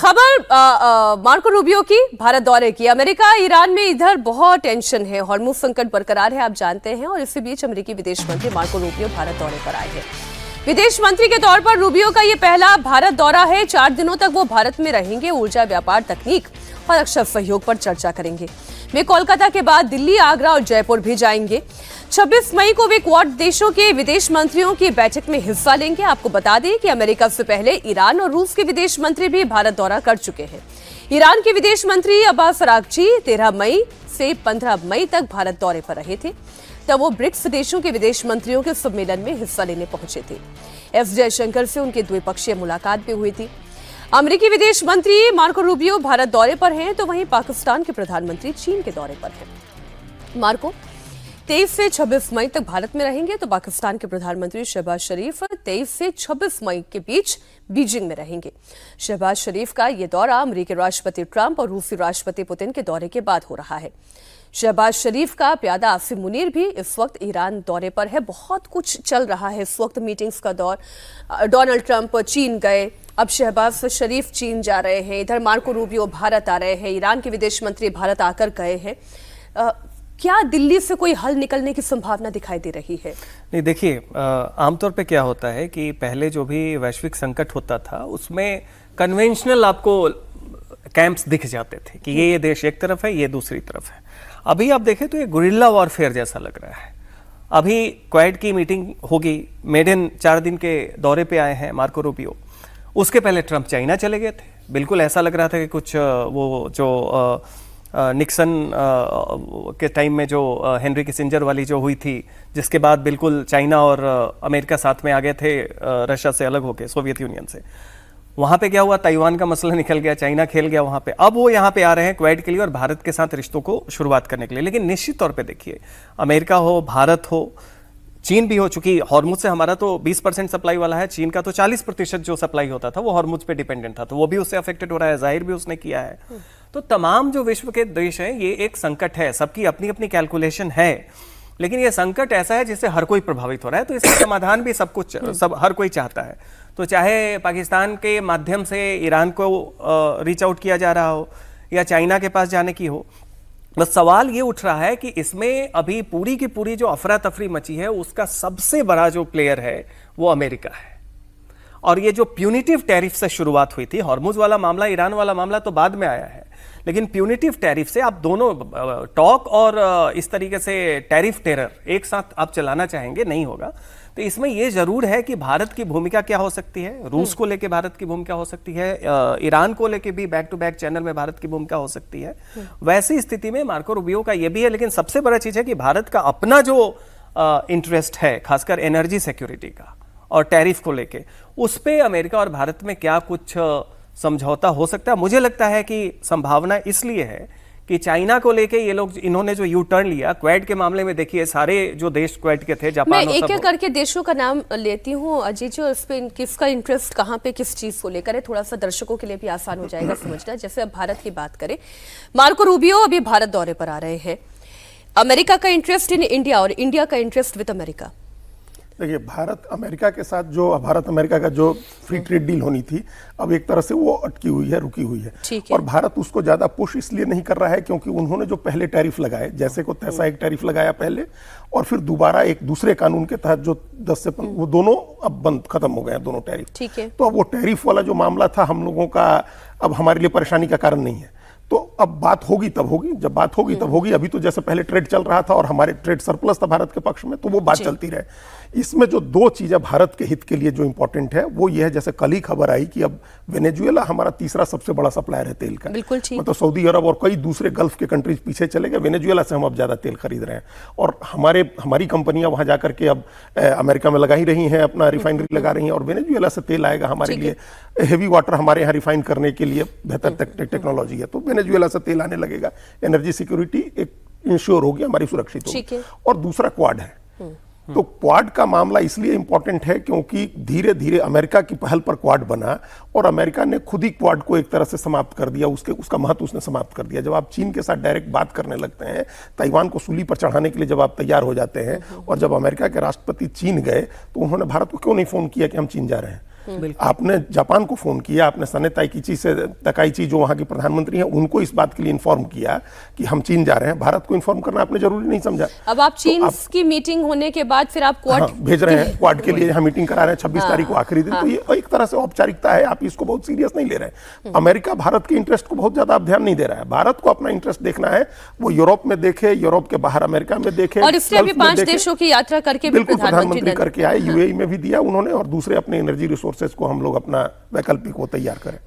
खबर Marco Rubio की भारत दौरे की। अमेरिका ईरान में इधर बहुत टेंशन है, हॉर्मुज़ संकट बरकरार है, आप जानते हैं। और इसी बीच अमेरिकी विदेश मंत्री मार्को रूबियो भारत दौरे पर आए हैं। विदेश मंत्री के तौर पर रूबियो का ये पहला भारत दौरा है। 4 दिनों तक वो भारत में रहेंगे। ऊर्जा, व्यापार, तकनीक और अक्षर सहयोग पर चर्चा करेंगे। वे कोलकाता के बाद दिल्ली, आगरा और जयपुर भी जाएंगे। 26 मई को वे क्वाड देशों के विदेश मंत्रियों की बैठक में हिस्सा लेंगे। आपको बता दें कि अमेरिका से पहले ईरान और रूस के विदेश मंत्री भी भारत दौरा कर चुके हैं। ईरान के विदेश मंत्री अब्बास अरागची 13 मई से 15 मई तक भारत दौरे पर रहे थे। तब वो ब्रिक्स देशों के विदेश मंत्रियों के सम्मेलन में हिस्सा लेने पहुंचे थे। एस जयशंकर से उनकी द्विपक्षीय मुलाकात भी हुई थी। अमेरिकी विदेश मंत्री मार्को रूबियो भारत दौरे पर हैं, तो वहीं पाकिस्तान के प्रधानमंत्री चीन के दौरे पर हैं। मार्को 23 से 26 मई तक भारत में रहेंगे, तो पाकिस्तान के प्रधानमंत्री शहबाज शरीफ 23 से 26 मई के बीच बीजिंग में रहेंगे। शहबाज शरीफ का ये दौरा अमेरिकी राष्ट्रपति ट्रंप और रूसी राष्ट्रपति पुतिन के दौरे के बाद हो रहा है। शहबाज शरीफ का प्यादा आसिम मुनीर भी इस वक्त ईरान दौरे पर है। बहुत कुछ चल रहा है इस वक्त, मीटिंग्स का दौर। डोनाल्ड ट्रंप चीन गए, अब शहबाज शरीफ चीन जा रहे हैं, इधर मार्को रूबियो भारत आ रहे हैं, ईरान के विदेश मंत्री भारत आकर गए हैं। क्या दिल्ली से कोई हल निकलने की संभावना दिखाई दे रही है? नहीं, देखिए, आमतौर पे क्या होता है कि पहले जो भी वैश्विक संकट होता था उसमें कन्वेंशनल आपको कैंप्स दिख जाते थे कि ये देश एक तरफ है, ये दूसरी तरफ है। अभी आप देखें तो ये गुरिल्ला वॉरफेयर जैसा लग रहा है। अभी क्वाड की मीटिंग होगी, मेडन 4 दिन के दौरे पे आए हैं मार्को रूबियो। उसके पहले ट्रंप चाइना चले गए थे। बिल्कुल ऐसा लग रहा था कि कुछ वो जो निक्सन के टाइम में जो हेनरी किसिंजर वाली जो हुई थी, जिसके बाद बिल्कुल चाइना और अमेरिका साथ में आ गए थे रशिया से अलग होके, सोवियत यूनियन से। वहाँ पे क्या हुआ, ताइवान का मसला निकल गया, चाइना खेल गया वहाँ पे। अब वो यहाँ पे आ रहे हैं क्वाड के लिए और भारत के साथ रिश्तों को शुरुआत करने के लिए। लेकिन निश्चित तौर पे देखिए, अमेरिका हो, भारत हो, चीन भी हो, चूंकि हॉर्मुज से हमारा तो 20% सप्लाई वाला है, चीन का तो 40% जो सप्लाई होता था वो हॉर्मुज पे डिपेंडेंट था, तो वो भी उससे अफेक्टेड हो रहा है, जाहिर भी उसने किया है। तो तमाम जो विश्व के देश हैं, ये एक संकट है, सबकी अपनी अपनी कैलकुलेशन है। लेकिन ये संकट ऐसा है जिससे हर कोई प्रभावित हो रहा है, तो इसका समाधान भी हर कोई चाहता है। तो चाहे पाकिस्तान के माध्यम से ईरान को रीच आउट किया जा रहा हो या चाइना के पास जाने की हो, बस सवाल ये उठ रहा है कि इसमें अभी पूरी की पूरी जो अफरा तफरी मची है उसका सबसे बड़ा जो प्लेयर है वो अमेरिका है। और ये जो प्यूनिटिव टैरिफ से शुरुआत हुई थी, हॉर्मुज वाला मामला, ईरान वाला मामला तो बाद में आया है, लेकिन प्यूनिटिव टैरिफ से आप दोनों टॉक और इस तरीके से टैरिफ टेरर एक साथ आप चलाना चाहेंगे, नहीं होगा। तो इसमें यह जरूर है कि भारत की भूमिका क्या हो सकती है, रूस को लेके भारत की भूमिका हो सकती है, ईरान को लेके भी बैक टू बैक चैनल में भारत की भूमिका हो सकती है। वैसी स्थिति में मार्को रूबियो का यह भी है, लेकिन सबसे बड़ा चीज है कि भारत का अपना जो इंटरेस्ट है, खासकर एनर्जी सिक्योरिटी का और टैरिफ को लेके, उस पे अमेरिका और भारत में क्या कुछ समझौता हो सकता है। मुझे लगता है कि संभावना इसलिए है कि चाइना को लेके ये लोग, इन्होंने जो यू टर्न लिया क्वाड के मामले में, देखिए सारे जो देश क्वाड के थे, जापान, मैं एक एक करके देशों का नाम लेती हूँ अजीत जी, और इस पे किसका इंटरेस्ट कहाँ पे किस चीज को लेकर है, थोड़ा सा दर्शकों के लिए भी आसान हो जाएगा समझना। जैसे अब भारत की बात करें, मार्को रूबियो अभी भारत दौरे पर आ रहे हैं। अमेरिका का इंटरेस्ट इन इंडिया और इंडिया का इंटरेस्ट विद अमेरिका। देखिए, भारत अमेरिका के साथ जो भारत अमेरिका का जो फ्री ट्रेड डील होनी थी, अब एक तरह से वो अटकी हुई है, रुकी हुई है। और भारत उसको ज्यादा पुश इसलिए नहीं कर रहा है क्योंकि उन्होंने जो पहले टैरिफ लगाए, जैसे को तैसा एक टैरिफ लगाया पहले, और फिर दोबारा एक दूसरे कानून के तहत जो 10 से 15, वो दोनों अब बंद खत्म हो गए हैं, दोनों टैरिफ। ठीक है। तो अब वो टैरिफ वाला जो मामला था हम लोगों का, अब हमारे लिए परेशानी का कारण नहीं है। तो अब बात होगी तब होगी, जब बात होगी तब होगी। अभी तो जैसे पहले ट्रेड चल रहा था और हमारे ट्रेड सरप्लस था भारत के पक्ष में, तो वो बात चलती रहे। इसमें जो 2 चीजें भारत के हित के लिए जो इंपॉर्टेंट है वो ये है, जैसे कल ही खबर आई कि अब वेनेजुएला हमारा तीसरा सबसे बड़ा सप्लायर है तेल का। बिल्कुल ठीक। मतलब सऊदी अरब और कई दूसरे गल्फ के कंट्रीज पीछे चले गए, वेनेजुएला से हम अब ज्यादा तेल खरीद रहे हैं। और हमारी कंपनियां वहां जाकर के अब अमेरिका में लगा ही रही हैं, अपना रिफाइनरी लगा रही हैं, और वेनेजुएला से तेल आएगा हमारे लिए। हेवी वाटर हमारे यहाँ रिफाइन करने के लिए बेहतर टेक्नोलॉजी है, तो वेनेजुएला से तेल आने लगेगा। एनर्जी सिक्योरिटी एक इंश्योर होगी, हमारी सुरक्षित होगी। और दूसरा क्वाड है। तो क्वाड का मामला इसलिए इंपॉर्टेंट है क्योंकि धीरे धीरे अमेरिका की पहल पर क्वाड बना और अमेरिका ने खुद ही क्वाड को एक तरह से समाप्त कर दिया, उसका महत्व उसने समाप्त कर दिया। जब आप चीन के साथ डायरेक्ट बात करने लगते हैं, ताइवान को सूली पर चढ़ाने के लिए जब आप तैयार हो जाते हैं, और जब अमेरिका के राष्ट्रपति चीन गए तो उन्होंने भारत को क्यों नहीं फोन किया कि हम चीन जा रहे हैं। आपने जापान को फोन किया, आपने सने तकाइची जो वहां के प्रधानमंत्री हैं उनको इस बात के लिए इन्फॉर्म किया कि हम चीन जा रहे हैं। भारत को इन्फॉर्म करना आपने जरूरी नहीं समझा। अब आप चीन की मीटिंग होने के बाद फिर आप क्वाड भेज रहे हैं, क्वाड के लिए यहाँ मीटिंग करा रहे हैं 26 तारीख को आखिरी दिन। तो ये एक तरह से औपचारिकता है, आप इसको बहुत सीरियस नहीं ले रहे हैं। अमेरिका भारत के इंटरेस्ट को बहुत ज्यादा ध्यान नहीं दे रहा है। भारत को अपना इंटरेस्ट देखना है, वो यूरोप में देखे, यूरोप के बाहर अमेरिका में देखे, और इसलिए अभी 5 देशों की यात्रा करके भी प्रधानमंत्री करके आए, यूएई में भी दिया उन्होंने, और दूसरे अपने एनर्जी रिसोर्सेज को हम लोग अपना वैकल्पिक वो तैयार करें।